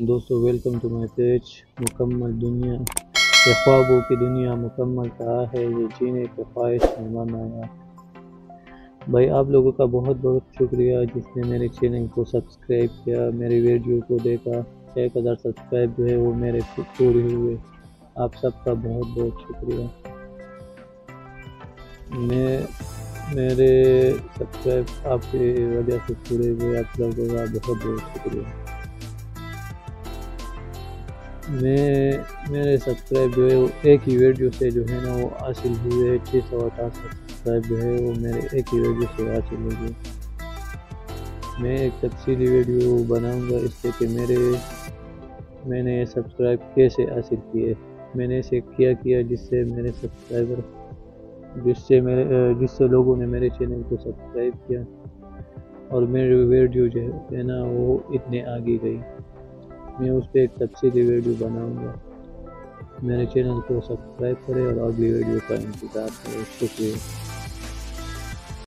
دوستو welcome to my page. مکمل دنیا کے خوابوں کی دنیا مکمل کہا ہے، یہ جینے کے خواہش میں من آیا۔ بھائی آپ لوگوں کا بہت بہت شکریہ جس نے میرے چینل کو سبسکرائب کیا، میری ویڈیو کو دیکھا۔ 1000 سبسکرائب جو ہے وہ میرے پورے ہوئے۔ آپ سب کا بہت بہت شکریہ۔ میرے سبسکرائب آپ کی وجہ سے پورے ہوئے، آپ لوگوں کا بہت بہت شکریہ۔ میرے سبسکرائب جو ہے وہ ایک ہی ویڈیو سے جو ہے نا وہ حاصل ہوئے۔ 668 سبسکرائب جو ہے وہ میرے ایک ہی ویڈیو سے حاصل ہوئے۔ میں ایک تفصیلی ویڈیو بناؤں گا اس سے کہ میں نے سبسکرائب کیسے حاصل کیے، میں نے اسے کیا جس سے میرے سبسکرائبر جس سے لوگوں نے میرے چینل کو سبسکرائب کیا اور میری ویڈیو جو ہے نا وہ اتنے آگے گئی۔ میں اس پہ ایک تفصیلی ویڈیو بناؤں گا۔ میرے چینل کو سبسکرائب کریں اور اگلی ویڈیو کا انتظار کریں۔ شکریہ۔